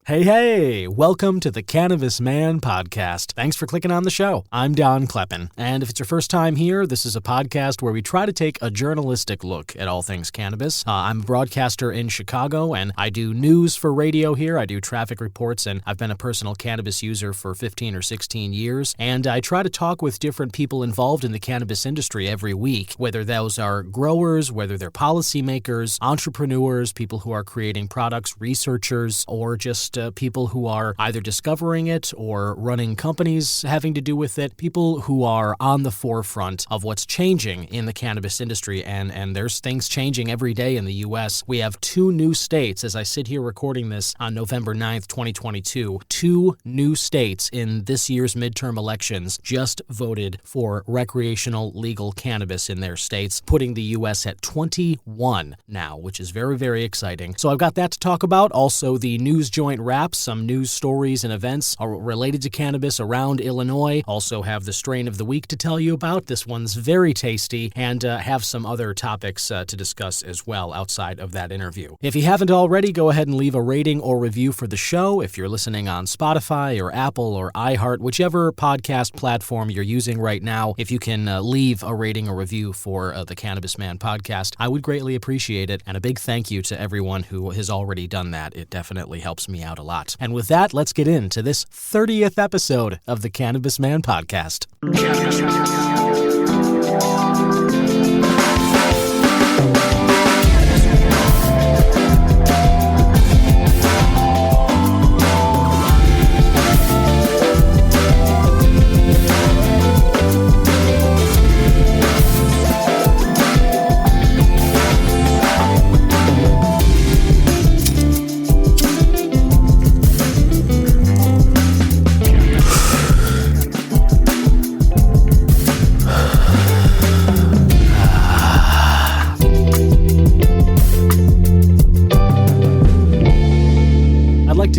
Hey, welcome to the Cannabis Man podcast. Thanks for clicking on the show. I'm Don Kleppen, and if it's your first time here, this is a podcast where we try to take a journalistic look at all things cannabis. I'm a broadcaster in Chicago, and I do news for radio here. I do traffic reports, and I've been a personal cannabis user for 15 or 16 years, and I try to talk with different people involved in the cannabis industry every week, whether those are growers, whether they're policymakers, entrepreneurs, people who are creating products, researchers, or just people who are either discovering it or running companies having to do with it, people who are on the forefront of what's changing in the cannabis industry, and there's things changing every day in the U.S. We have 2 new states, as I sit here recording this on November 9th, 2022, 2 new states in this year's midterm elections just voted for recreational legal cannabis in their states, putting the U.S. at 21 now, which is very, very exciting. So I've got that to talk about. Also, the news joint wraps, some news stories and events are related to cannabis around Illinois. Also have the strain of the week to tell you about. This one's very tasty, and have some other topics to discuss as well outside of that interview. If you haven't already, go ahead and leave a rating or review for the show. If you're listening on Spotify or Apple or iHeart, whichever podcast platform you're using right now, if you can leave a rating or review for the Cannabis Man podcast, I would greatly appreciate it. And a big thank you to everyone who has already done that. It definitely helps me out a lot. And with that, let's get into this 30th episode of the Cannabis Man podcast.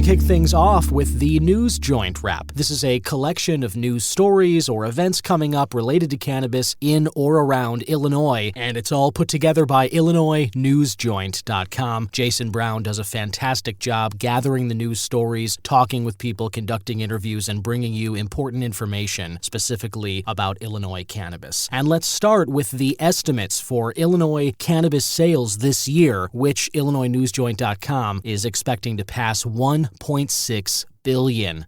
Kick things off with the news joint wrap. This is a collection of news stories or events coming up related to cannabis in or around Illinois, and it's all put together by IllinoisNewsJoint.com. Jason Brown does a fantastic job gathering the news stories, talking with people, conducting interviews, and bringing you important information specifically about Illinois cannabis. And let's start with the estimates for Illinois cannabis sales this year, which IllinoisNewsJoint.com is expecting to pass $1.6 billion.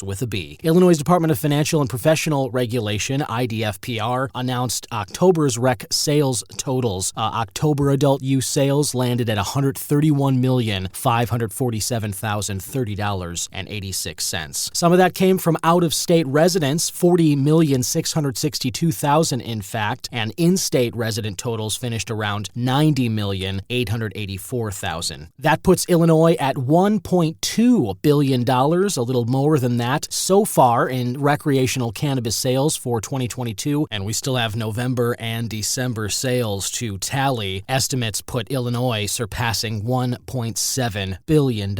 With a B. Illinois Department of Financial and Professional Regulation, IDFPR, announced October's rec sales totals. October adult use sales landed at $131,547,030.86. Some of that came from out-of-state residents, $40,662,000 in fact, and in-state resident totals finished around $90,884,000. That puts Illinois at $1.2 billion, a little more than that so far in recreational cannabis sales for 2022, and we still have November and December sales to tally. Estimates put Illinois surpassing $1.7 billion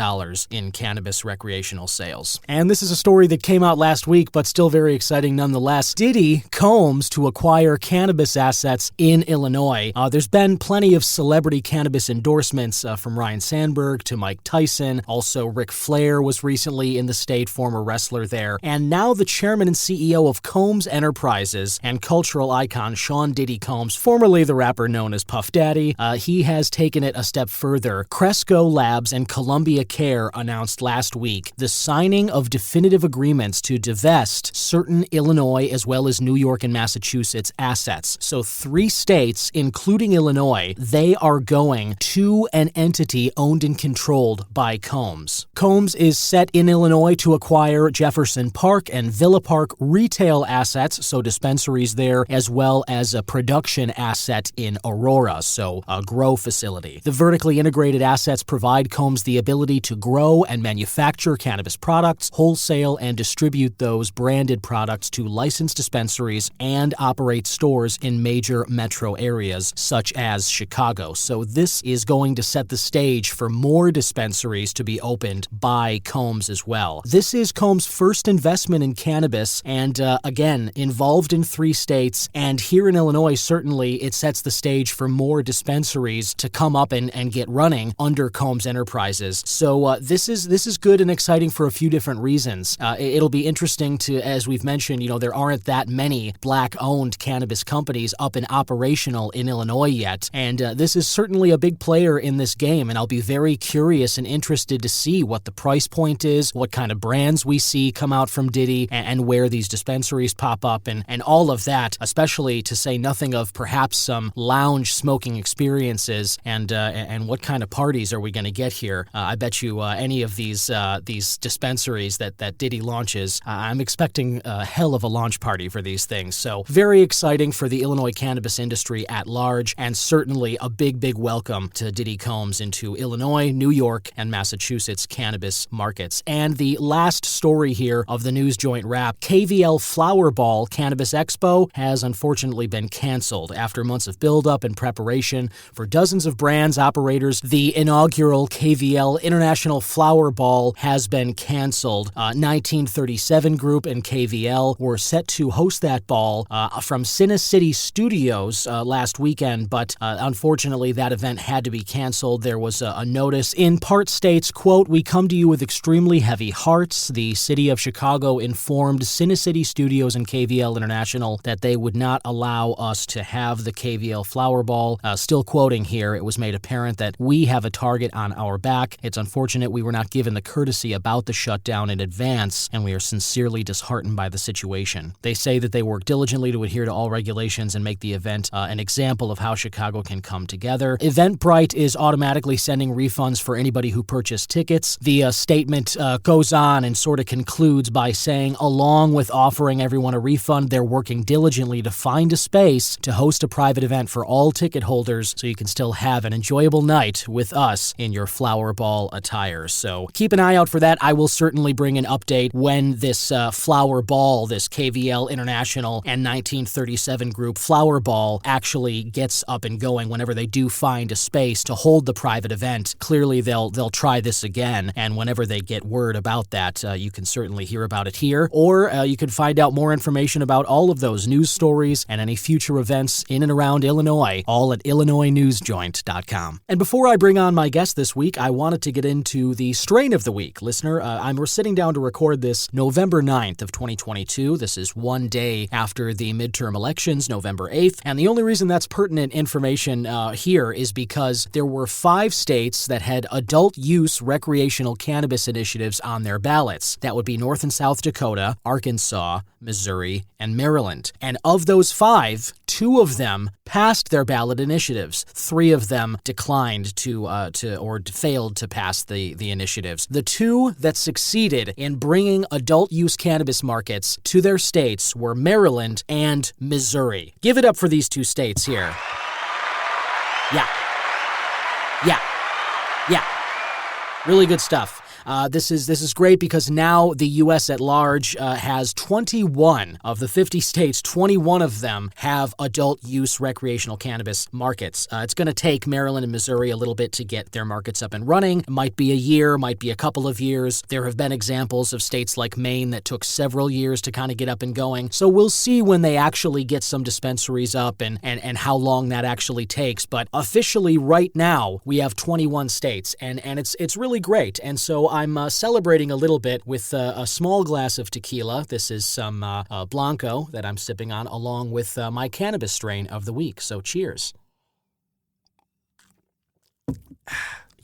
in cannabis recreational sales. And this is a story that came out last week, but still very exciting nonetheless. Diddy combs to acquire cannabis assets in Illinois. There's been plenty of celebrity cannabis endorsements from Ryan Sandberg to Mike Tyson. Also, Ric Flair was recently in the state, former wrestler there. And now the chairman and CEO of Combs Enterprises and cultural icon Sean Diddy Combs, formerly the rapper known as Puff Daddy, he has taken it a step further. Cresco Labs and Columbia Care announced last week the signing of definitive agreements to divest certain Illinois as well as New York and Massachusetts assets. So 3 states, including Illinois, they are going to an entity owned and controlled by Combs. Combs is set in Illinois to acquire Jefferson Park and Villa Park retail assets, so dispensaries there, as well as a production asset in Aurora, so a grow facility. The vertically integrated assets provide Combs the ability to grow and manufacture cannabis products, wholesale and distribute those branded products to licensed dispensaries, and operate stores in major metro areas such as Chicago. So this is going to set the stage for more dispensaries to be opened by Combs as well. This This is Combs' first investment in cannabis, and again, involved in 3 states, and here in Illinois, certainly it sets the stage for more dispensaries to come up and get running under Combs Enterprises. So this is good and exciting for a few different reasons. It'll be interesting to, as we've mentioned, there aren't that many Black-owned cannabis companies up and operational in Illinois yet, and this is certainly a big player in this game, and I'll be very curious and interested to see what the price point is, what kind of brands we see come out from Diddy, and where these dispensaries pop up, and all of that, especially to say nothing of perhaps some lounge smoking experiences, and what kind of parties are we going to get here. I bet you any of these dispensaries that Diddy launches, I'm expecting a hell of a launch party for these things. So very exciting for the Illinois cannabis industry at large, and certainly a big welcome to Diddy Combs into Illinois, New York, and Massachusetts cannabis markets. And the last story here of the news joint wrap, KVL Flower Ball Cannabis Expo has unfortunately been canceled. After months of buildup and preparation for dozens of brands, operators, the inaugural KVL International Flower Ball has been canceled. 1937 Group and KVL were set to host that ball from Sin City Studios last weekend, but unfortunately that event had to be canceled. There was a notice in part states, quote, "We come to you with extremely heavy hearts." The city of Chicago informed Sin City Studios and KVL International that they would not allow us to have the KVL Flower Ball. Still quoting here, "It was made apparent that we have a target on our back. It's unfortunate we were not given the courtesy about the shutdown in advance, and we are sincerely disheartened by the situation." They say that they work diligently to adhere to all regulations and make the event an example of how Chicago can come together. Eventbrite is automatically sending refunds for anybody who purchased tickets. The statement goes on and sort of concludes by saying, along with offering everyone a refund, they're working diligently to find a space to host a private event for all ticket holders so you can still have an enjoyable night with us in your flower ball attire. So keep an eye out for that. I will certainly bring an update when this flower ball, this KVL International and 1937 Group Flower Ball actually gets up and going. Whenever they do find a space to hold the private event, clearly they'll try this again, and whenever they get word about that, you can certainly hear about it here, or you can find out more information about all of those news stories and any future events in and around Illinois, all at IllinoisNewsJoint.com. And before I bring on my guest this week, I wanted to get into the strain of the week. Listener, we're sitting down to record this November 9th of 2022. This is one day after the midterm elections, November 8th, and the only reason that's pertinent information here is because there were 5 states that had adult use recreational cannabis initiatives on their ballots. That would be North and South Dakota, Arkansas, Missouri, and Maryland. And of those 5, 2 of them passed their ballot initiatives. 3 of them declined or failed to pass the initiatives. The 2 that succeeded in bringing adult use cannabis markets to their states were Maryland and Missouri. Give it up for these 2 states here. Yeah. Really good stuff. This is great because now the U.S. at large has 21 of the 50 states. 21 of them have adult use recreational cannabis markets. It's going to take Maryland and Missouri a little bit to get their markets up and running. It might be a year, might be a couple of years. There have been examples of states like Maine that took several years to kind of get up and going. So we'll see when they actually get some dispensaries up and how long that actually takes. But officially right now we have 21 states, and it's really great. And so I'm celebrating a little bit with a small glass of tequila. This is some Blanco that I'm sipping on, along with my cannabis strain of the week. So cheers.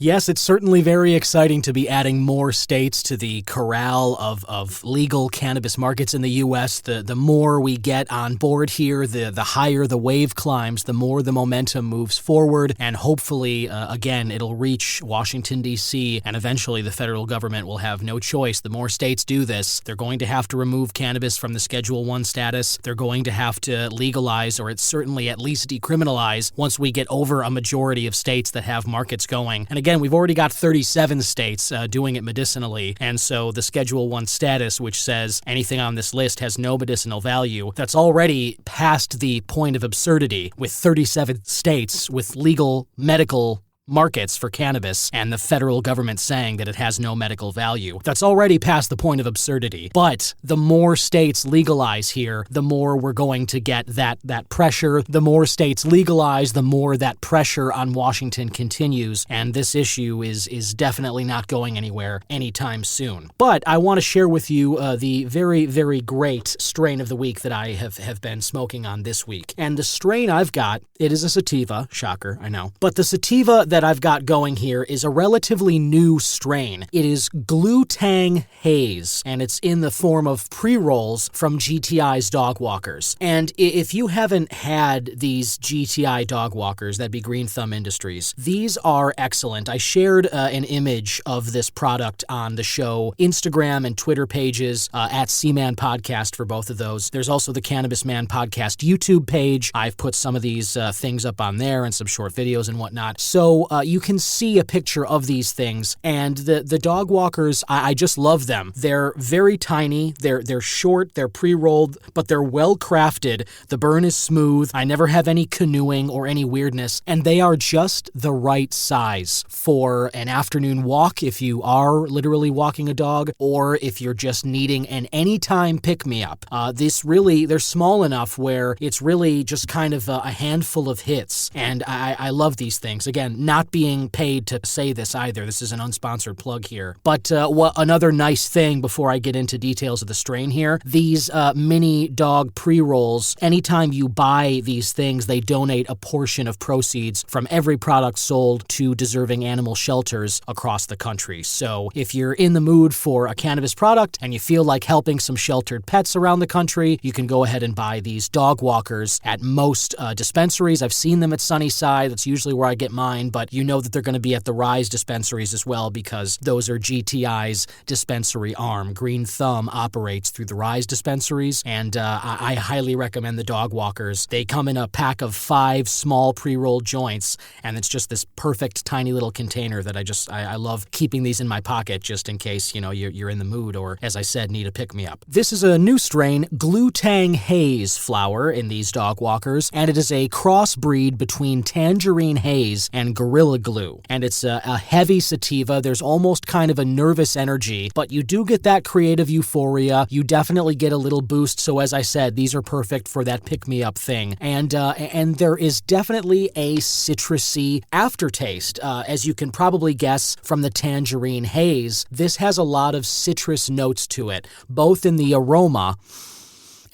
Yes, it's certainly very exciting to be adding more states to the corral of legal cannabis markets in the U.S. The more we get on board here, the higher the wave climbs, the more the momentum moves forward, and hopefully, again, it'll reach Washington, D.C., and eventually the federal government will have no choice. The more states do this, they're going to have to remove cannabis from the Schedule 1 status. They're going to have to legalize, or it's certainly at least decriminalize, once we get over a majority of states that have markets going. And again, we've already got 37 states doing it medicinally, and so the Schedule 1 status, which says anything on this list has no medicinal value, that's already past the point of absurdity with 37 states with legal medical markets for cannabis and the federal government saying that it has no medical value. That's already past the point of absurdity. But the more states legalize here, the more we're going to get that pressure. The more states legalize, the more that pressure on Washington continues. And this issue is definitely not going anywhere anytime soon. But I want to share with you the very, very great strain of the week that I have been smoking on this week. And the strain I've got, it is a sativa. Shocker, I know. But the sativa that I've got going here is a relatively new strain. It is Glutang Haze, and it's in the form of pre-rolls from GTI's Dog Walkers. And if you haven't had these GTI Dog Walkers, that'd be Green Thumb Industries, these are excellent. I shared an image of this product on the show Instagram and Twitter pages at C-Man Podcast for both of those. There's also the Cannabis Man Podcast YouTube page. I've put some of these things up on there and some short videos and whatnot. So you can see a picture of these things. And the Dog Walkers, I just love them. They're very tiny. They're short. They're pre-rolled, but they're well crafted. The burn is smooth. I never have any canoeing or any weirdness. And they are just the right size for an afternoon walk if you are literally walking a dog, or if you're just needing an anytime pick-me-up. They're small enough where it's really just kind of a handful of hits. And I love these things. Again, not being paid to say this either. This is an unsponsored plug here. But another nice thing before I get into details of the strain here, these mini dog pre-rolls, anytime you buy these things, they donate a portion of proceeds from every product sold to deserving animal shelters across the country. So if you're in the mood for a cannabis product and you feel like helping some sheltered pets around the country, you can go ahead and buy these Dog Walkers at most dispensaries. I've seen them at Sunnyside. That's usually where I get mine, but you know that they're going to be at the Rise dispensaries as well, because those are GTI's dispensary arm. Green Thumb operates through the Rise dispensaries, and I highly recommend the Dog Walkers. They come in a pack of 5 small pre-rolled joints, and it's just this perfect tiny little container that I love keeping these in my pocket just in case, you're in the mood or, as I said, need a pick-me-up. This is a new strain, Glutang Haze flower in these Dog Walkers, and it is a crossbreed between Tangerine Haze and Gorilla Glue. And it's a heavy sativa. There's almost kind of a nervous energy, but you do get that creative euphoria. You definitely get a little boost. So as I said, these are perfect for that pick-me-up thing. And there is definitely a citrusy aftertaste. As you can probably guess from the Tangerine Haze, this has a lot of citrus notes to it, both in the aroma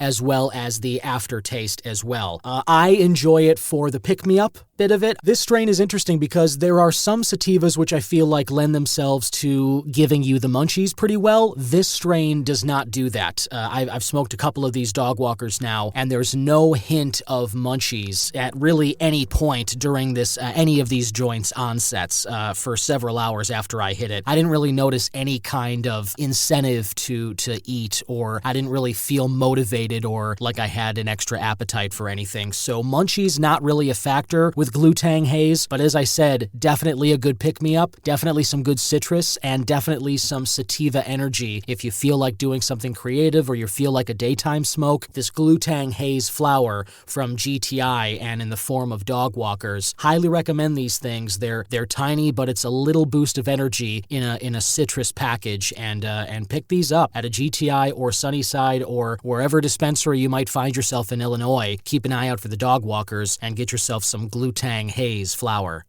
as well as the aftertaste as well. I enjoy it for the pick-me-up bit of it. This strain is interesting because there are some sativas which I feel like lend themselves to giving you the munchies pretty well. This strain does not do that. I've smoked a couple of these Dog Walkers now, and there's no hint of munchies at really any point during this any of these joints onsets for several hours after I hit it. I didn't really notice any kind of incentive to eat, or I didn't really feel motivated or like I had an extra appetite for anything. So munchies not really a factor with Glutang Haze, but as I said, definitely a good pick-me-up, definitely some good citrus, and definitely some sativa energy. If you feel like doing something creative or you feel like a daytime smoke, this Glutang Haze flower from GTI and in the form of Dog Walkers, highly recommend these things. They're tiny, but it's a little boost of energy in a citrus package, and pick these up at a GTI or Sunnyside or wherever dispensary you might find yourself in Illinois. Keep an eye out for the Dog Walkers and get yourself some Glutang Haze flower.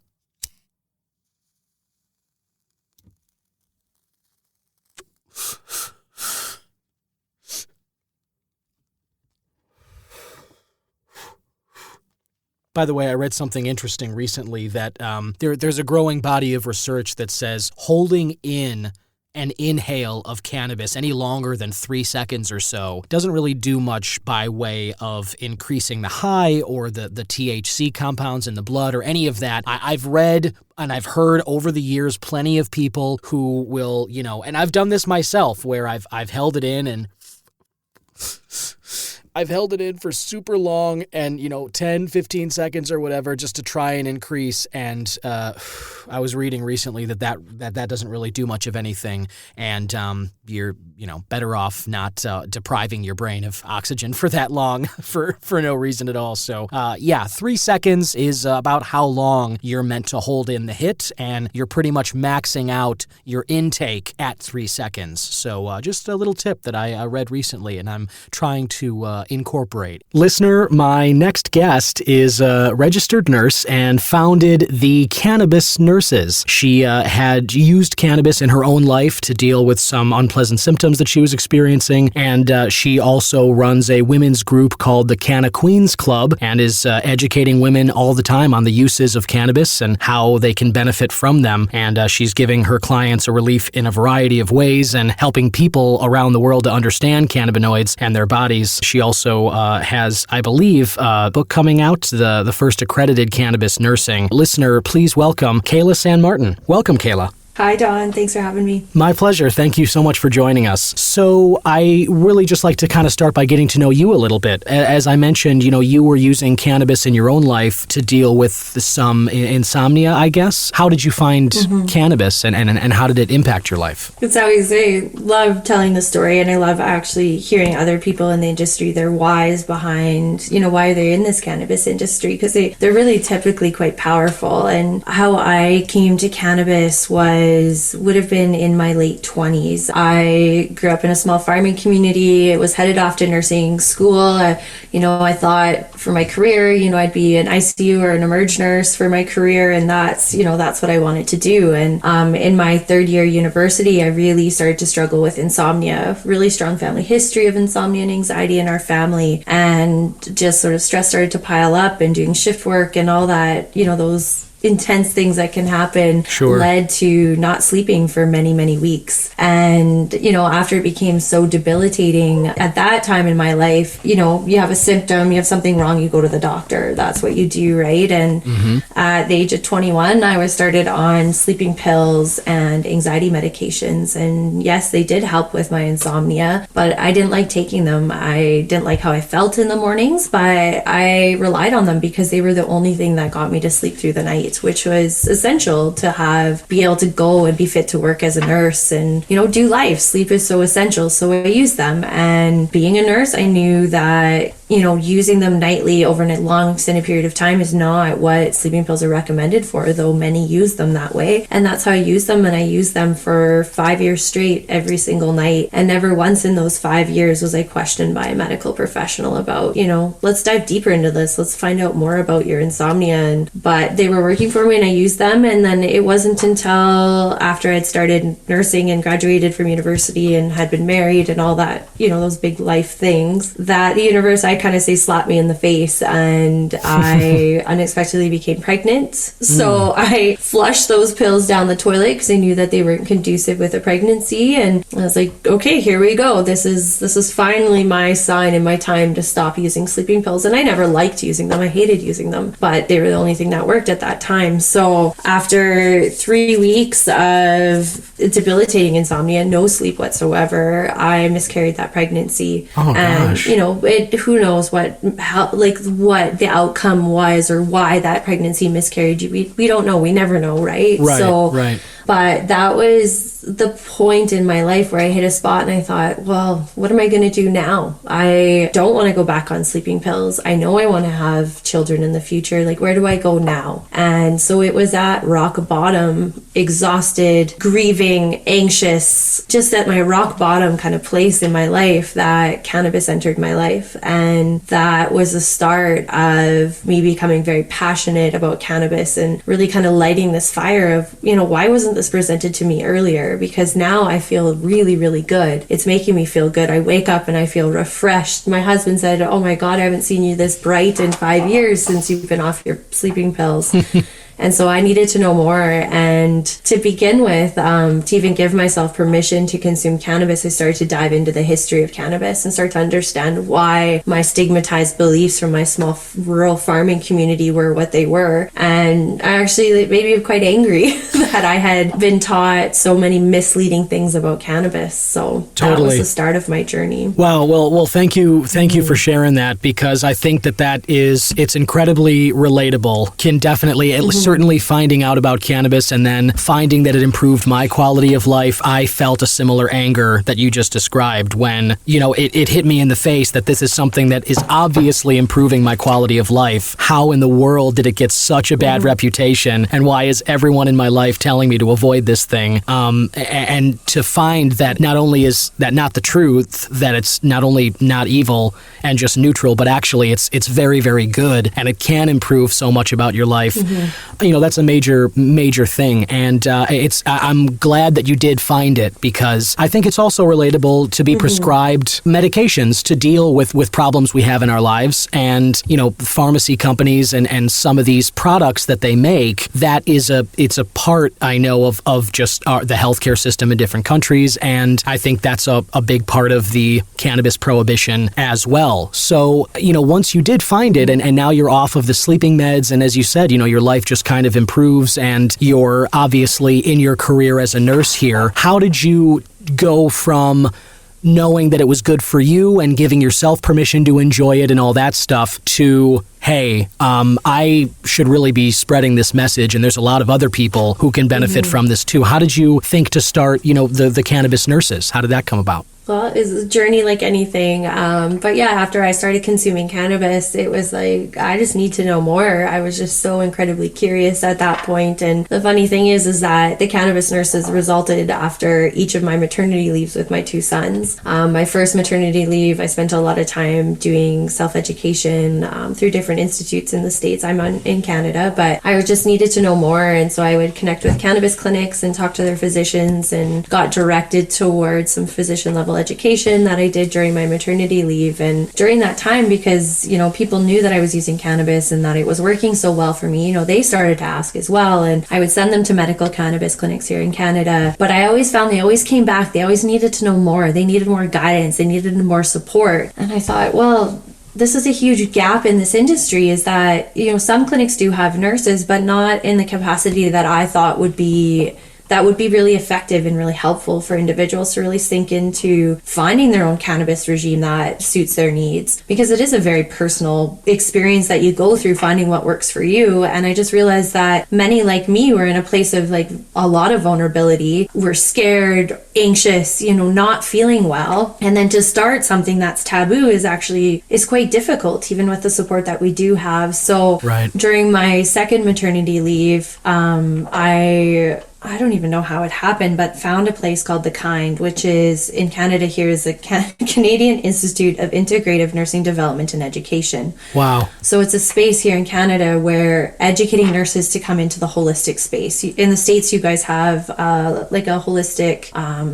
By the way, I read something interesting recently that there's a growing body of research that says holding in an inhale of cannabis any longer than 3 seconds or so doesn't really do much by way of increasing the high or the THC compounds in the blood or any of that. I've read and I've heard over the years plenty of people who will, and I've done this myself where I've held it in and I've held it in for super long and, 10, 15 seconds or whatever just to try and increase. And I was reading recently that doesn't really do much of anything. And you're, better off not depriving your brain of oxygen for that long for no reason at all. So, 3 seconds is about how long you're meant to hold in the hit. And you're pretty much maxing out your intake at 3 seconds. So just a little tip that I read recently and I'm trying to incorporate. Listener, my next guest is a registered nurse and founded the Cannabis Nurses. She had used cannabis in her own life to deal with some unpleasant symptoms that she was experiencing, and she also runs a women's group called the Canna Queens Club and is educating women all the time on the uses of cannabis and how they can benefit from them. And she's giving her clients a relief in a variety of ways and helping people around the world to understand cannabinoids and their bodies. She also has, I believe, a book coming out, the first accredited cannabis nursing. Listener, please welcome Kayla Sanmartin. Welcome, Kayla. Hi, Don. Thanks for having me. My pleasure. Thank you so much for joining us. So I really just like to kind of start by getting to know you a little bit. As I mentioned, you were using cannabis in your own life to deal with some insomnia, I guess. How did you find cannabis and how did it impact your life? It's always, I love telling the story and I love actually hearing other people in the industry, their whys behind, why they're in this cannabis industry, because they're really typically quite powerful. And how I came to cannabis would have been in my late 20s. I grew up in a small farming community. It was headed off to nursing school. I thought for my career, I'd be an ICU or an emerge nurse for my career, and that's what I wanted to do. And in my third year university, I really started to struggle with insomnia. Really strong family history of insomnia and anxiety in our family, and just sort of stress started to pile up, and doing shift work and all that, those intense things that can happen led to not sleeping for many, many weeks. And, after it became so debilitating at that time in my life, you have a symptom, you have something wrong, you go to the doctor. That's what you do, right? And at the age of 21, I was started on sleeping pills and anxiety medications. And yes, they did help with my insomnia, but I didn't like taking them. I didn't like how I felt in the mornings, but I relied on them because they were the only thing that got me to sleep through the night, which was essential to be able to go and be fit to work as a nurse and, do life. Sleep is so essential. So I used them. And being a nurse, I knew that, using them nightly over a long extended period of time is not what sleeping pills are recommended for, though many use them that way. And that's how I used them. And I used them for 5 years straight, every single night. And never once in those 5 years was I questioned by a medical professional about, let's dive deeper into this. Let's find out more about your insomnia. But they were working for me and I used them. And then it wasn't until after I'd started nursing and graduated from university and had been married and all that, those big life things, that the universe, I kind of say, slapped me in the face, and I unexpectedly became pregnant. So I flushed those pills down the toilet because I knew that they weren't conducive with a pregnancy. And I was like, okay, here we go. This is finally my sign and my time to stop using sleeping pills. And I never liked using them. I hated using them, but they were the only thing that worked at that time. So after 3 weeks of debilitating insomnia, no sleep whatsoever, I miscarried that pregnancy. Oh, and gosh. Who knows what the outcome was or why that pregnancy miscarried. We don't know. We never know, right? Right. But that was the point in my life where I hit a spot and I thought, well, what am I going to do now? I don't want to go back on sleeping pills. I know I want to have children in the future. Like, where do I go now? And so it was at rock bottom, exhausted, grieving, anxious, just at my rock bottom kind of place in my life, that cannabis entered my life. And that was the start of me becoming very passionate about cannabis and really kind of lighting this fire of, why wasn't this presented to me earlier? Because now I feel really, really good. It's making me feel good. I wake up and I feel refreshed. My husband said, oh my God, I haven't seen you this bright in 5 years since you've been off your sleeping pills. And so I needed to know more. And to begin with, to even give myself permission to consume cannabis, I started to dive into the history of cannabis and start to understand why my stigmatized beliefs from my small rural farming community were what they were. And I actually, it made me quite angry that I had been taught so many misleading things about cannabis. So that was the start of my journey. Wow. Well, thank you for sharing that, because I think it's incredibly relatable. Can definitely, certainly finding out about cannabis and then finding that it improved my quality of life, I felt a similar anger that you just described when, it hit me in the face that this is something that is obviously improving my quality of life. How in the world did it get such a bad reputation, and why is everyone in my life telling me to avoid this thing? And to find that not only is that not the truth, that it's not only not evil and just neutral, but actually it's very, very good, and it can improve so much about your life. That's a major thing, and I'm glad that you did find it, because I think it's also relatable to be prescribed medications to deal with problems we have in our lives. And pharmacy companies and some of these products that they make, it's a part, I know, of just the healthcare system in different countries, and I think that's a big part of the cannabis prohibition as well. So once you did find it, and now you're off of the sleeping meds, and as you said, your life just kind of improves, and you're obviously in your career as a nurse here. How did you go from knowing that it was good for you and giving yourself permission to enjoy it and all that stuff to, hey, I should really be spreading this message, and there's a lot of other people who can benefit from this too? How did you think to start, the cannabis nurses? How did that come about? Well, it's a journey like anything. But yeah, after I started consuming cannabis, it was like, I just need to know more. I was just so incredibly curious at that point. And the funny thing is that the cannabis nurses resulted after each of my maternity leaves with my two sons. My first maternity leave, I spent a lot of time doing self-education through different institutes in the States. I'm in Canada, but I just needed to know more. And so I would connect with cannabis clinics and talk to their physicians, and got directed towards some physician level education that I did during my maternity leave. And during that time, because people knew that I was using cannabis and that it was working so well for me, they started to ask as well, and I would send them to medical cannabis clinics here in Canada. But I always found they always came back, they always needed to know more, they needed more guidance, they needed more support. And I thought, well, this is a huge gap in this industry, is that some clinics do have nurses, but not in the capacity that I thought would be really effective and really helpful for individuals to really sink into finding their own cannabis regime that suits their needs, because it is a very personal experience that you go through finding what works for you. And I just realized that many like me were in a place of like a lot of vulnerability. We're scared, anxious, not feeling well. And then to start something that's taboo is quite difficult, even with the support that we do have. So during my second maternity leave, I don't even know how it happened, but found a place called The Kind, which is in Canada here, is the Canadian Institute of Integrative Nursing Development and Education. Wow. So it's a space here in Canada where educating nurses to come into the holistic space. In the States, you guys have like a holistic,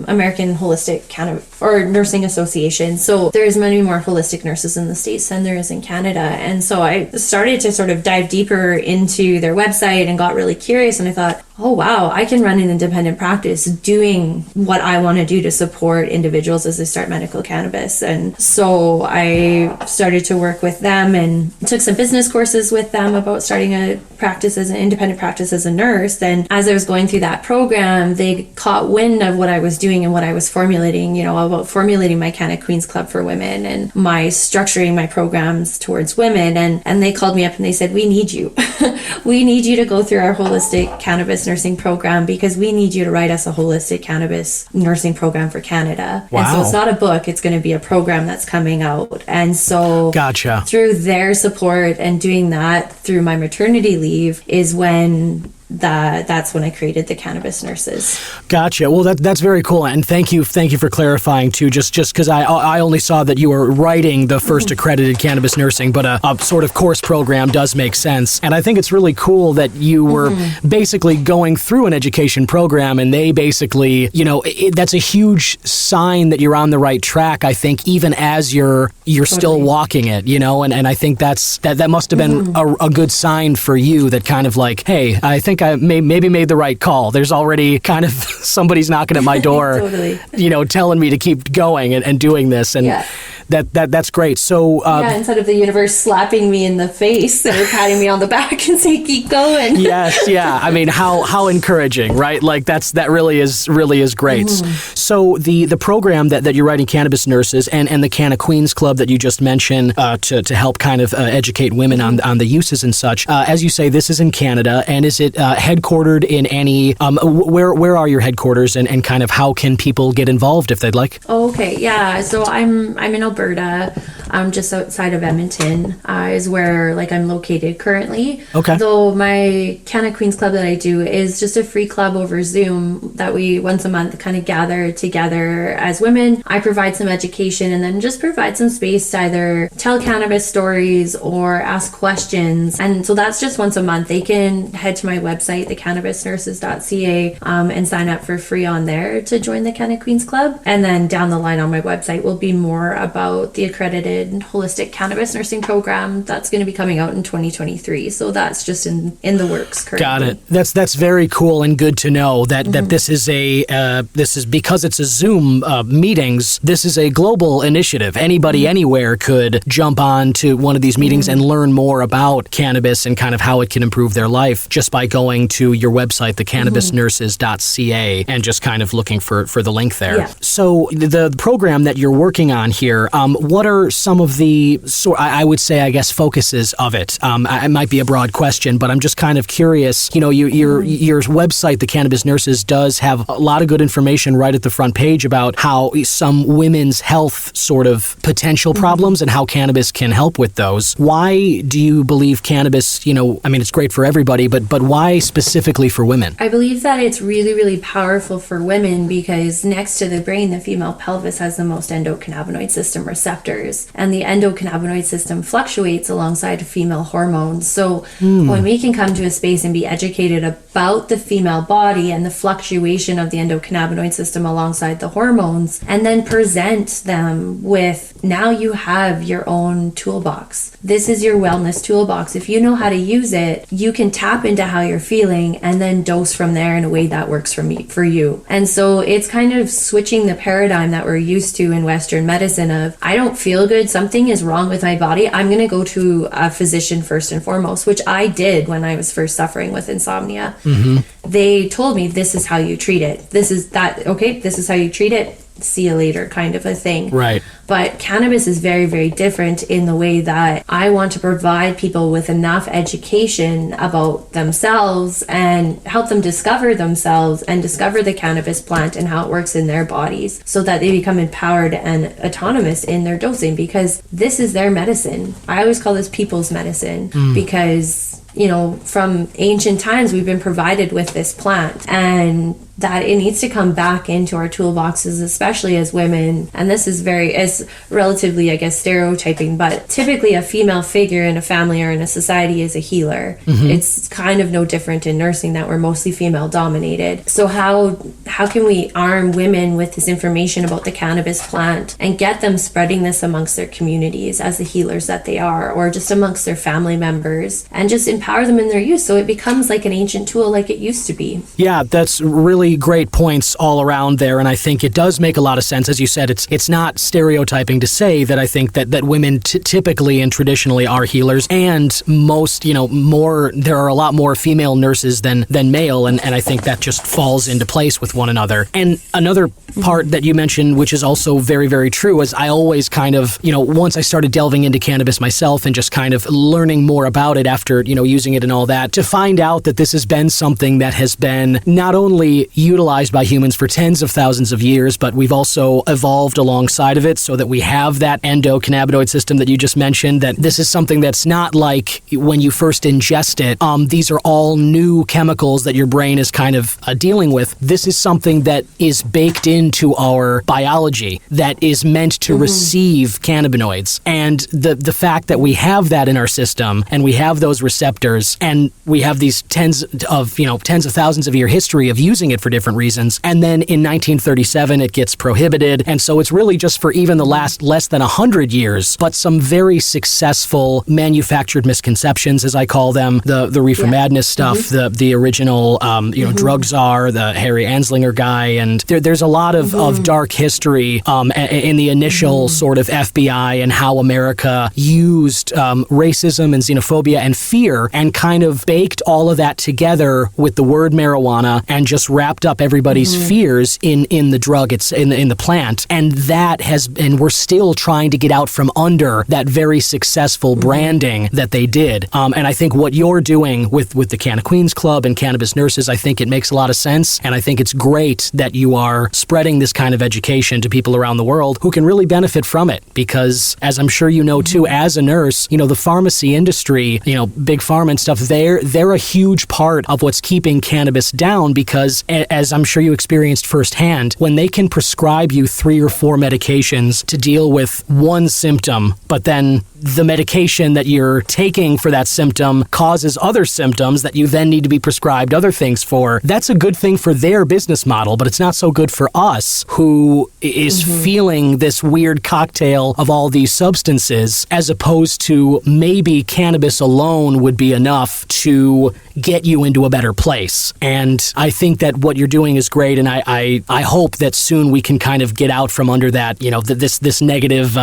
American Holistic Cannabis or Nursing Association. So there's many more holistic nurses in the States than there is in Canada. And so I started to sort of dive deeper into their website and got really curious. And I thought, oh wow, I can run an independent practice doing what I want to do to support individuals as they start medical cannabis. And so I started to work with them and took some business courses with them about starting a practice as an independent practice as a nurse. And as I was going through that program, they caught wind of what I was doing and what I was formulating, about formulating my Canna Queens Club for women and my structuring my programs towards women. And they called me up and they said, we need you. We need you to go through our holistic cannabis nursing program, because we need you to write us a holistic cannabis nursing program for Canada. Wow. And so it's not a book, it's going to be a program that's coming out. And so through their support and doing that through my maternity leave is when that's when I created the Cannabis Nurses. Gotcha. Well, that's very cool, and thank you for clarifying too. Just because I only saw that you were writing the first accredited cannabis nursing, but a sort of course program does make sense, and I think it's really cool that you were basically going through an education program, and they basically, that's a huge sign that you're on the right track. I think even as you're still walking it, and I think that must have been a good sign for you that kind of like, hey, I think I maybe made the right call. There's already kind of somebody's knocking at my door, totally. Telling me to keep going and doing this, and that's great. So instead of the universe slapping me in the face, they're patting me on the back and say, keep going. Yes, yeah. I mean, how encouraging, right? Like that really is great. So the program that you're writing, Cannabis Nurses, and the Canna Queens Club that you just mentioned to help kind of educate women on the uses and such. As you say, this is in Canada, and is it headquartered in any? Where are your headquarters, and kind of how can people get involved if they'd like? Okay, yeah. So I'm in Alberta, just outside of Edmonton, is where I'm located currently. Okay. Though my Canna Queens Club that I do is just a free club over Zoom that we once a month kind of gather together as women. I provide some education and then just provide some space to either tell cannabis stories or ask questions. And so that's just once a month. They can head to my website, thecannabisnurses.ca, and sign up for free on there to join the Canna Queens Club. And then down the line on my website will be more about the accredited holistic cannabis nursing program that's going to be coming out in 2023. So that's just in the works currently. Got it. That's very cool and good to know that this is because it's a Zoom meetings. This is a global initiative. Anybody anywhere could jump on to one of these meetings and learn more about cannabis and kind of how it can improve their life just by going to your website, thecannabisnurses.ca, and just kind of looking for the link there. Yeah. So the program that you're working on here, what are some of the, I would say, I guess, focuses of it? It might be a broad question, but I'm just kind of curious. Your website, The Cannabis Nurses, does have a lot of good information right at the front page about how some women's health sort of potential problems and how cannabis can help with those. Why do you believe cannabis, it's great for everybody, but why specifically for women? I believe that it's really, really powerful for women because next to the brain, the female pelvis has the most endocannabinoid system receptors, and the endocannabinoid system fluctuates alongside female hormones. So when we can come to a space and be educated about the female body and the fluctuation of the endocannabinoid system alongside the hormones, and then present them with, now you have your own toolbox. This is your wellness toolbox. If you know how to use it, you can tap into how you're feeling and then dose from there in a way that works for you. And so it's kind of switching the paradigm that we're used to in Western medicine of, I don't feel good, something is wrong with my body, I'm going to go to a physician first and foremost, which I did when I was first suffering with insomnia. They told me, this is how you treat it. This is how you treat it. See you later kind of a thing. Right. But cannabis is very, very different in the way that I want to provide people with enough education about themselves and help them discover themselves and discover the cannabis plant and how it works in their bodies so that they become empowered and autonomous in their dosing, because this is their medicine. I always call this people's medicine because, from ancient times, we've been provided with this plant, and that it needs to come back into our toolboxes, especially as women. And this is relatively, I guess, stereotyping, but typically a female figure in a family or in a society is a healer. It's kind of no different in nursing that we're mostly female dominated. So how can we arm women with this information about the cannabis plant and get them spreading this amongst their communities as the healers that they are, or just amongst their family members, and just empower them in their use so it becomes like an ancient tool like it used to be? Yeah, that's really great points all around there, and I think it does make a lot of sense. As you said, it's not stereotyping to say that I think that women typically and traditionally are healers, and most, there are a lot more female nurses than male, and I think that just falls into place with one another. And another part that you mentioned, which is also very, very true, is I always kind of, once I started delving into cannabis myself and just kind of learning more about it after, using it and all that, to find out that this has been something that has been not only utilized by humans for tens of thousands of years, but we've also evolved alongside of it so that we have that endocannabinoid system that you just mentioned, that this is something that's not like when you first ingest it. These are all new chemicals that your brain is kind of dealing with. This is something that is baked into our biology that is meant to receive cannabinoids. And the fact that we have that in our system and we have those receptors and we have these tens of thousands of year history of using it for different reasons. And then in 1937, it gets prohibited. And so it's really just for even the last less than 100 years, but some very successful manufactured misconceptions, as I call them, the reefer madness stuff, the original, drug czar, the Harry Anslinger guy. And there's a lot of dark history in the initial sort of FBI and how America used racism and xenophobia and fear and kind of baked all of that together with the word marijuana and just wrapped up everybody's fears in the drug, it's in the plant. And we're still trying to get out from under that very successful branding that they did. And I think what you're doing with the Canna Queens Club and Cannabis Nurses, I think it makes a lot of sense. And I think it's great that you are spreading this kind of education to people around the world who can really benefit from it. Because as I'm sure you know too, as a nurse, the pharmacy industry, big pharma and stuff, they're a huge part of what's keeping cannabis down, because as I'm sure you experienced firsthand, when they can prescribe you 3 or 4 medications to deal with one symptom, but then the medication that you're taking for that symptom causes other symptoms that you then need to be prescribed other things for. That's a good thing for their business model, but it's not so good for us who is feeling this weird cocktail of all these substances, as opposed to maybe cannabis alone would be enough to get you into a better place. And I think that what you're doing is great, and I hope that soon we can kind of get out from under that, this negative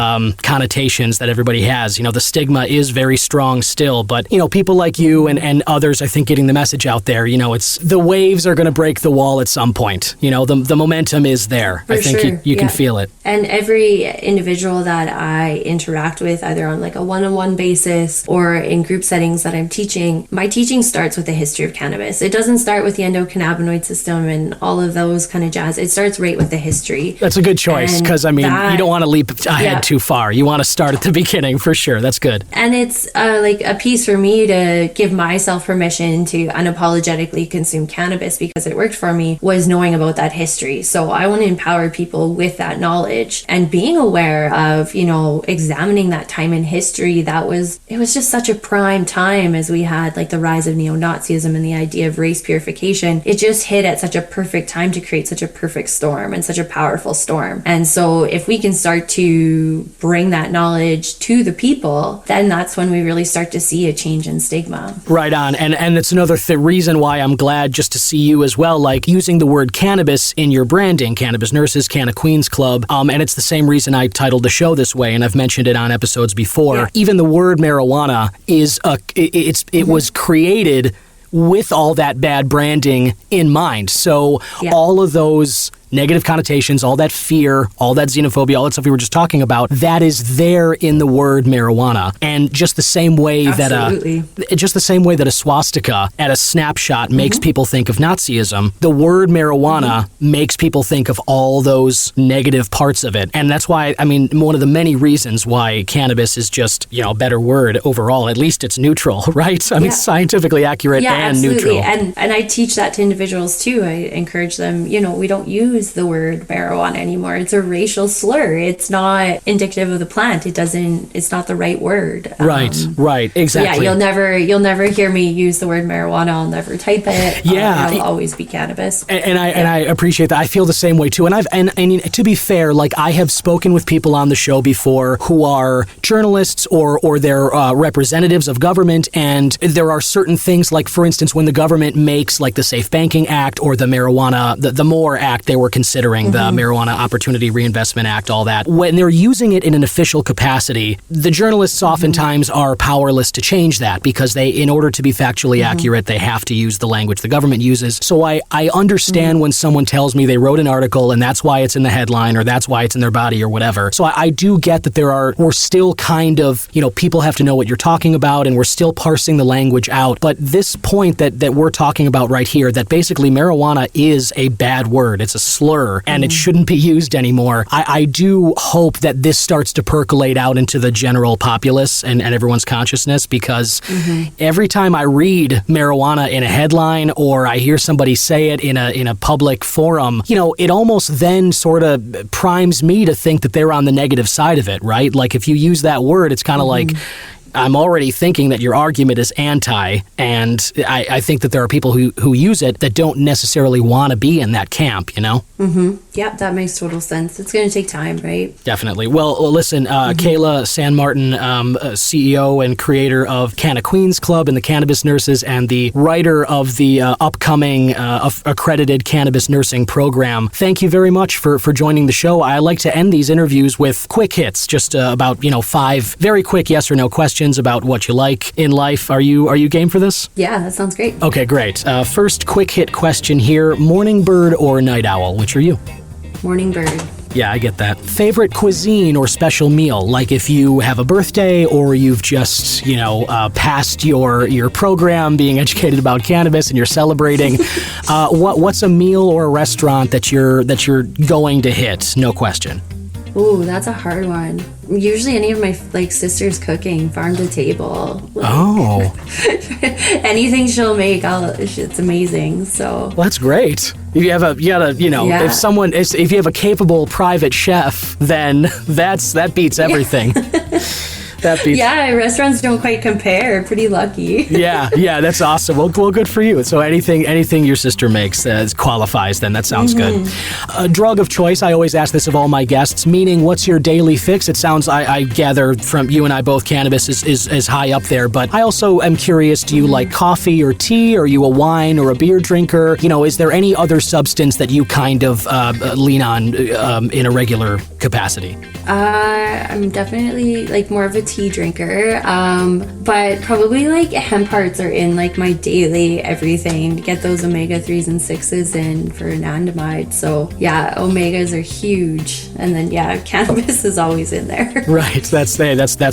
connotations that everybody has. The stigma is very strong still, but, people like you and others, I think, getting the message out there, it's the waves are going to break the wall at some point. The momentum is there. I think you can feel it. And every individual that I interact with, either on like a one-on-one basis or in group settings that I'm teaching, my teaching starts with the history of cannabis. It doesn't start with the endocannabinoid system and all of those kind of jazz. It starts right with the history. That's a good choice, because you don't want to leap ahead too far. You want to start at the beginning for sure. That's good. And it's like a piece for me to give myself permission to unapologetically consume cannabis because it worked for me, was knowing about that history. So I want to empower people with that knowledge and being aware of, examining that time in history. It was just such a prime time as we had like the rise of neo-Nazism and the idea of race purification. It just hit at such a perfect time to create such a perfect storm and such a powerful storm. And so if we can start to bring that knowledge to the people, then that's when we really start to see a change in stigma. Right on. And it's another reason why I'm glad just to see you as well, like using the word cannabis in your branding, Cannabis Nurses, Canna Queens Club. And it's the same reason I titled the show this way, and I've mentioned it on episodes before. Yeah. Even the word marijuana it was created with all that bad branding in mind. So all of those negative connotations, all that fear, all that xenophobia, all that stuff we were just talking about, that is there in the word marijuana. And just the same way that a swastika at a snapshot makes people think of Nazism, the word marijuana makes people think of all those negative parts of it. And that's why, one of the many reasons why cannabis is just, a better word overall. At least it's neutral, right? Scientifically accurate and absolutely. neutral. And I teach that to individuals too. I encourage them, we don't use the word marijuana anymore. It's a racial slur. It's not indicative of the plant. It's not the right word. Right, exactly. So you'll never hear me use the word marijuana. I'll never type it. It'll always be cannabis. And I appreciate that. I feel the same way too. And to be fair, like I have spoken with people on the show before who are journalists or they're representatives of government, and there are certain things, like for instance, when the government makes like the Safe Banking Act or the marijuana, the MORE Act they were considering the Marijuana Opportunity Reinvestment Act, all that. When they're using it in an official capacity, the journalists oftentimes are powerless to change that because they, in order to be factually accurate, they have to use the language the government uses. So I understand when someone tells me they wrote an article and that's why it's in the headline or that's why it's in their body or whatever. So I do get that we're still kind of, people have to know what you're talking about and we're still parsing the language out. But this point that we're talking about right here, that basically marijuana is a bad word, it's a slur, and it shouldn't be used anymore. I do hope that this starts to percolate out into the general populace and everyone's consciousness, because every time I read marijuana in a headline or I hear somebody say it in a public forum, it almost then sort of primes me to think that they're on the negative side of it, right? Like if you use that word, it's kind of like, I'm already thinking that your argument is anti, and I think that there are people who use it that don't necessarily want to be in that camp, Yep, that makes total sense. It's going to take time, right? Definitely. Well, listen, Kayla Sanmartin, CEO and creator of Canna Queens Club and the Cannabis Nurses, and the writer of the upcoming accredited cannabis nursing program. Thank you very much for joining the show. I like to end these interviews with quick hits, just about 5 very quick yes or no questions about what you like in life. Are you game for this? Yeah, that sounds great. Okay, great. First quick hit question here: morning bird or night owl? Which are you? Morning bird. Yeah, I get that. Favorite cuisine or special meal? Like if you have a birthday or you've just, passed your program being educated about cannabis and you're celebrating, what's a meal or a restaurant that you're going to hit? No question. Ooh, that's a hard one. Usually any of my sisters cooking, farm to table. Anything she'll make, it's amazing. So well, that's great. If you have a capable private chef, then that beats everything. Yeah, restaurants don't quite compare. Pretty lucky. yeah, that's awesome. Well, good for you. So anything your sister makes qualifies then. That sounds good. A drug of choice, I always ask this of all my guests, meaning what's your daily fix? It sounds, I gather from you and I both, cannabis is high up there, but I also am curious, do you like coffee or tea? Are you a wine or a beer drinker? Is there any other substance that you kind of lean on in a regular capacity? I'm definitely more of a tea drinker, but probably hemp hearts are in my daily everything to get those omega-3s and 6s in for anandamide. So yeah, omegas are huge, and then cannabis is always in there. Right, that's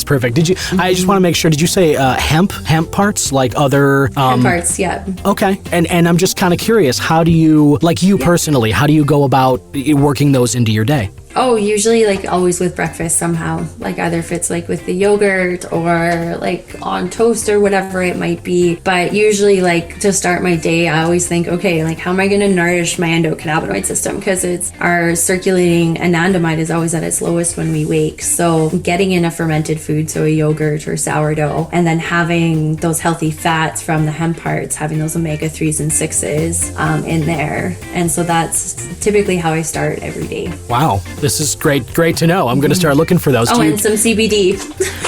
perfect. Did you? I just want to make sure. Did you say hemp parts like other hemp parts? Yeah. Okay, and I'm just kind of curious. How do you personally? How do you go about working those into your day? Oh, usually always with breakfast somehow, either if it's with the yogurt or on toast or whatever it might be. But usually to start my day, I always think, okay, how am I going to nourish my endocannabinoid system? Because it's our circulating anandamide is always at its lowest when we wake. So getting in a fermented food, so a yogurt or sourdough, and then having those healthy fats from the hemp parts, having those omega-3s and 6s in there. And so that's typically how I start every day. Wow. This is great to know. I'm going to start looking for those. And some CBD.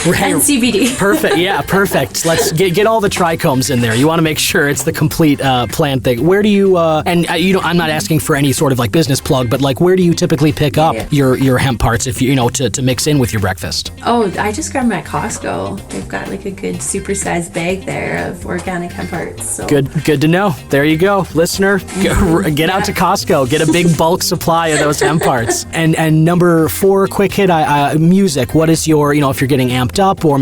Right. And CBD. Perfect. Yeah, perfect. Let's get all the trichomes in there. You want to make sure it's the complete plant thing. Where do you, I'm not asking for any sort of business plug, but where do you typically pick up your hemp parts if to mix in with your breakfast? Oh, I just grab them at Costco. They've got a good supersized bag there of organic hemp parts. So. Good to know. There you go, listener. Get out to Costco. Get a big bulk supply of those hemp parts. And number 4, quick hit, music. What is your, if you're getting amped up or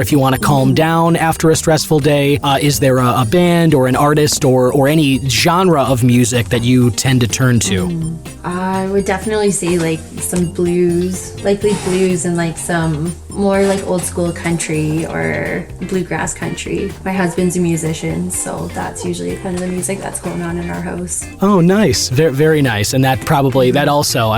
if you want to calm down after a stressful day, is there a band or an artist or any genre of music that you tend to turn to? I would definitely say some blues, likely blues and some more old school country or bluegrass country. My husband's a musician, so that's usually kind of the music that's going on in our house. Oh, nice. Very, very nice. And that probably, that also,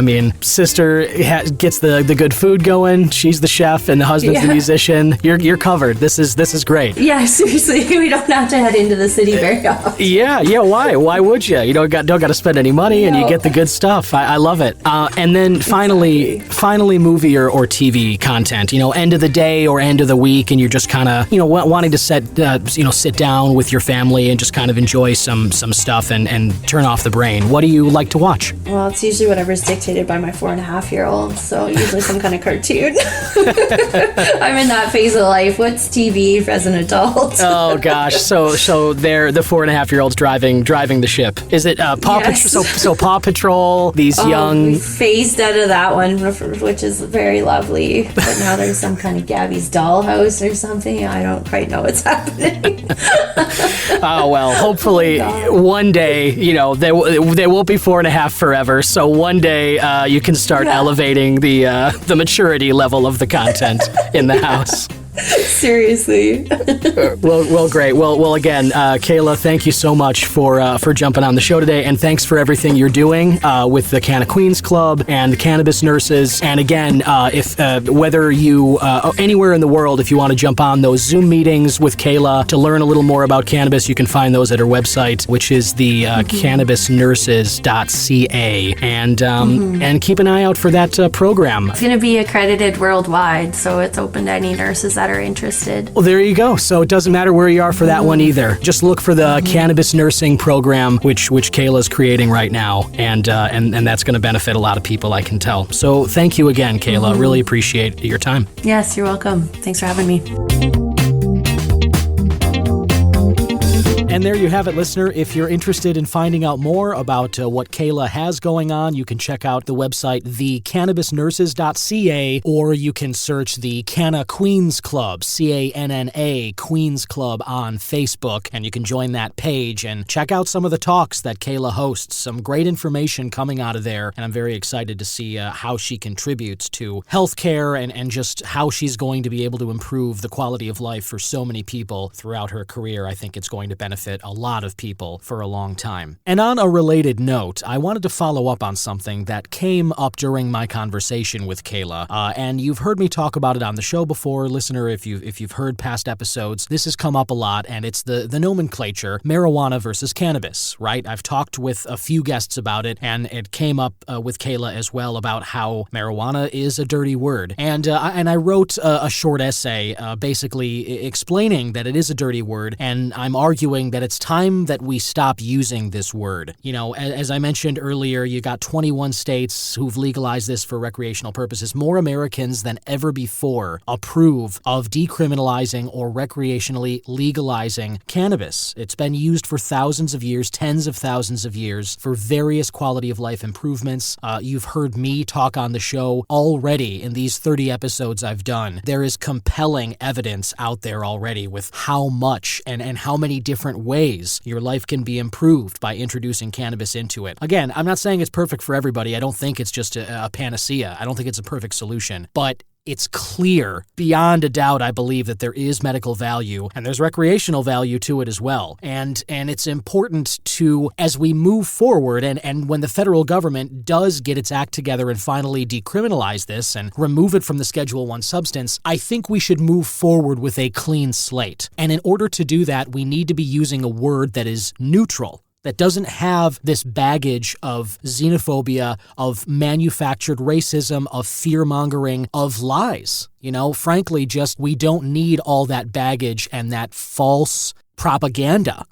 sister gets the good food going. She's the chef, and the husband's the musician. You're covered. This is great. Yeah, seriously, we don't have to head into the city very often. Yeah. Why? Why would you? You don't got to spend any money, and you get the good stuff. I love it. And then finally, movie or TV content. End of the day or end of the week, and you're just kind of wanting to sit down with your family and just kind of enjoy some stuff and turn off the brain. What do you like to watch? Well, it's usually whatever's dictated by my 4.5-year-old. So usually some kind of cartoon. I'm in that phase of life. What's TV as an adult? Oh gosh, so they're the 4.5-year-olds driving the ship. Is it Paw Patrol? So Paw Patrol. These young. We phased out of that one, which is very lovely. But now there's some kind of Gabby's Dollhouse or something. I don't quite know what's happening. Oh well, hopefully one day they won't be 4.5 forever. So one day you can start elevating the maturity level of the content in the house. Seriously. Well, great. Well, again, Kayla, thank you so much for jumping on the show today, and thanks for everything you're doing with the Canna Queens Club and the Cannabis Nurses. And again, if whether you anywhere in the world, if you want to jump on those Zoom meetings with Kayla to learn a little more about cannabis, you can find those at her website, which is the cannabisnurses.ca. And keep an eye out for that program. It's going to be accredited worldwide, so it's open to any nurses that are interested. Well, there you go. So it doesn't matter where you are for that one either. Just look for the cannabis nursing program, which Kayla's creating right now, and that's going to benefit a lot of people, I can tell. So thank you again, Kayla. Really appreciate your time. Yes, you're welcome. Thanks for having me. And there you have it, listener. If you're interested in finding out more about what Kayla has going on, you can check out the website, thecannabisnurses.ca, or you can search the Canna Queens Club, CANNA Queens Club on Facebook, and you can join that page and check out some of the talks that Kayla hosts. Some great information coming out of there, and I'm very excited to see how she contributes to healthcare and just how she's going to be able to improve the quality of life for so many people throughout her career. I think it's going to benefit a lot of people for a long time. And on a related note, I wanted to follow up on something that came up during my conversation with Kayla, and you've heard me talk about it on the show before, listener. If you've heard past episodes, this has come up a lot, and it's the nomenclature marijuana versus cannabis, right? I've talked with a few guests about it, and it came up with Kayla as well about how marijuana is a dirty word, and I wrote a short essay basically explaining that it is a dirty word, and I'm arguing that it's time that we stop using this word. As I mentioned earlier, you got 21 states who've legalized this for recreational purposes. More Americans than ever before approve of decriminalizing or recreationally legalizing cannabis. It's been used for thousands of years, tens of thousands of years, for various quality of life improvements. You've heard me talk on the show already in these 30 episodes I've done. There is compelling evidence out there already with how much and how many different ways your life can be improved by introducing cannabis into it. Again, I'm not saying it's perfect for everybody. I don't think it's just a panacea. I don't think it's a perfect solution. But it's clear, beyond a doubt, I believe, that there is medical value and there's recreational value to it as well. And it's important to, as we move forward and when the federal government does get its act together and finally decriminalize this and remove it from the Schedule I substance, I think we should move forward with a clean slate. And in order to do that, we need to be using a word that is neutral, that doesn't have this baggage of xenophobia, of manufactured racism, of fear-mongering, of lies. Frankly, we don't need all that baggage and that false propaganda.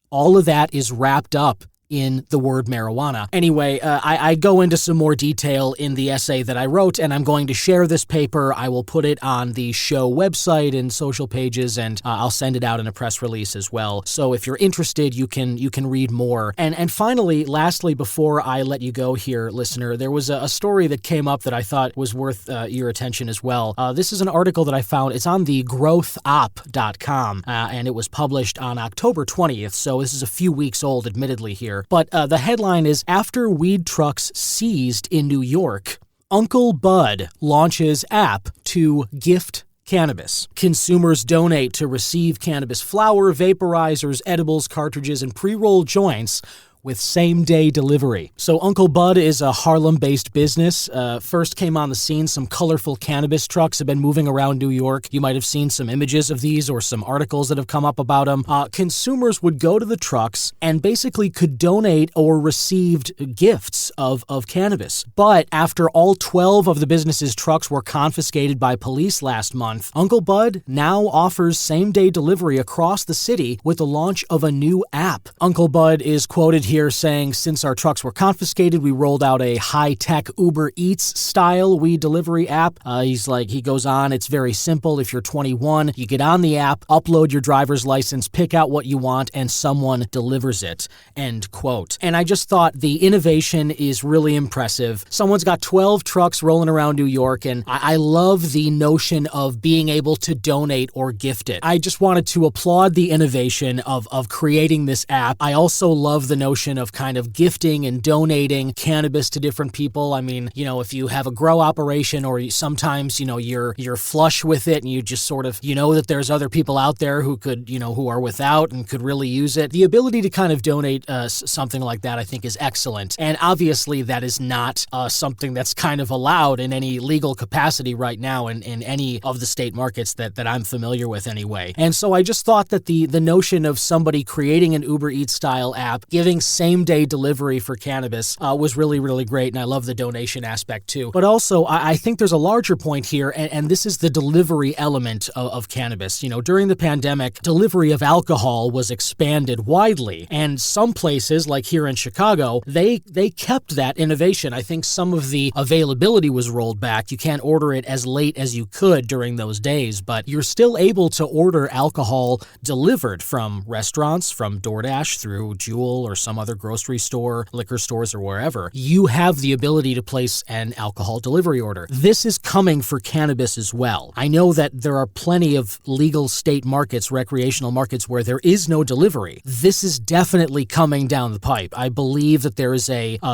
All of that is wrapped up in the word marijuana. Anyway, I go into some more detail in the essay that I wrote, and I'm going to share this paper. I will put it on the show website and social pages, and I'll send it out in a press release as well. So if you're interested, you can read more. And finally, lastly, before I let you go here, listener, there was a story that came up that I thought was worth your attention as well. This is an article that I found. It's on the growthop.com, and it was published on October 20th, so this is a few weeks old, admittedly here. But the headline is, After Weed Trucks Seized in New York, Uncle Bud Launches App to Gift Cannabis. Consumers donate to receive cannabis flower, vaporizers, edibles, cartridges, and pre-rolled joints with same-day delivery. So Uncle Bud is a Harlem-based business. First came on the scene, some colorful cannabis trucks have been moving around New York. You might have seen some images of these or some articles that have come up about them. Consumers would go to the trucks and basically could donate or received gifts of cannabis. But after all 12 of the business's trucks were confiscated by police last month, Uncle Bud now offers same-day delivery across the city with the launch of a new app. Uncle Bud is quoted here saying, "Since our trucks were confiscated, we rolled out a high-tech Uber Eats style weed delivery app." He goes on, "It's very simple. If you're 21, you get on the app, upload your driver's license, pick out what you want, and someone delivers it." End quote. And I just thought the innovation is really impressive. Someone's got 12 trucks rolling around New York, and I love the notion of being able to donate or gift it. I just wanted to applaud the innovation of creating this app. I also love the notion of kind of gifting and donating cannabis to different people. I mean, if you have a grow operation or sometimes, you're flush with it and you just sort of, that there's other people out there who could, who are without and could really use it. The ability to kind of donate something like that, I think, is excellent. And obviously that is not something that's kind of allowed in any legal capacity right now in any of the state markets that I'm familiar with anyway. And so I just thought that the notion of somebody creating an Uber Eats style app, giving same-day delivery for cannabis was really, really great. And I love the donation aspect too. But also, I think there's a larger point here, and this is the delivery element of cannabis. During the pandemic, delivery of alcohol was expanded widely. And some places, like here in Chicago, they kept that innovation. I think some of the availability was rolled back. You can't order it as late as you could during those days, but you're still able to order alcohol delivered from restaurants, from DoorDash through Jewel or some other grocery store, liquor stores, or wherever. You have the ability to place an alcohol delivery order. This is coming for cannabis as well. I know that there are plenty of legal state markets, recreational markets, where there is no delivery. This is definitely coming down the pipe. I believe that there is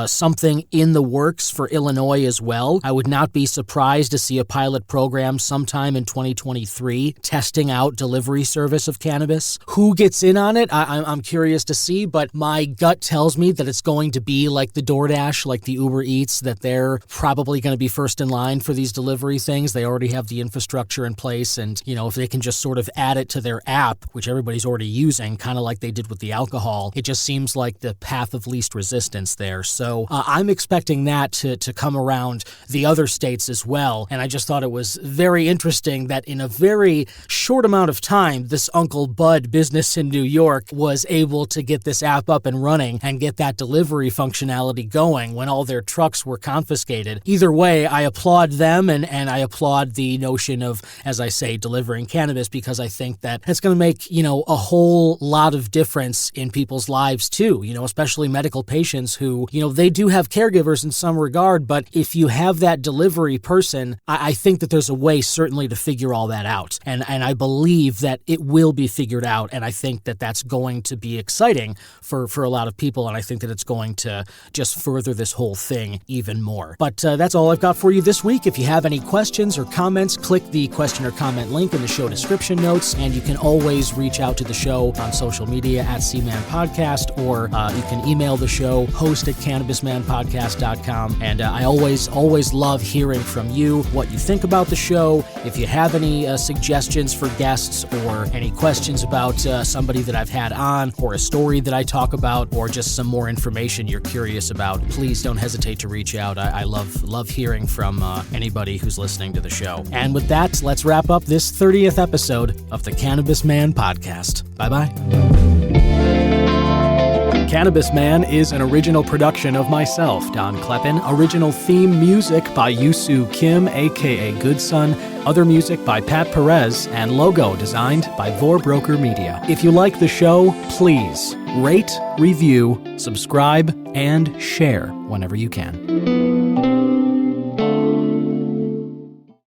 something in the works for Illinois as well. I would not be surprised to see a pilot program sometime in 2023 testing out delivery service of cannabis. Who gets in on it? I'm curious to see, but my gut tells me that it's going to be like the DoorDash, like the Uber Eats, that they're probably going to be first in line for these delivery things. They already have the infrastructure in place, and if they can just sort of add it to their app, which everybody's already using, kind of like they did with the alcohol, it just seems like the path of least resistance there. So I'm expecting that to come around the other states as well, and I just thought it was very interesting that in a very short amount of time, this Uncle Bud business in New York was able to get this app up and running and get that delivery functionality going when all their trucks were confiscated. Either way, I applaud them and I applaud the notion of, as I say, delivering cannabis, because I think that it's going to make, a whole lot of difference in people's lives too, especially medical patients who, they do have caregivers in some regard, but if you have that delivery person, I think that there's a way certainly to figure all that out. And I believe that it will be figured out, and I think that that's going to be exciting for a lot of people, and I think that it's going to just further this whole thing even more. But that's all I've got for you this week. If you have any questions or comments, click the question or comment link in the show description notes, and you can always reach out to the show on social media at C-Man Podcast, or you can email the show, host@cannabismanpodcast.com. And I always love hearing from you, what you think about the show. If you have any suggestions for guests or any questions about somebody that I've had on, or a story that I talk about, or just some more information you're curious about, please don't hesitate to reach out. I love hearing from anybody who's listening to the show. And with that, let's wrap up this 30th episode of the Cannabis Man Podcast. Bye-bye. Cannabis Man is an original production of myself, Don Kleppen. Original theme music by Yusu Kim, aka Goodson. Other music by Pat Perez, and logo designed by Vorbroker Media. If you like the show, please rate, review, subscribe, and share whenever you can.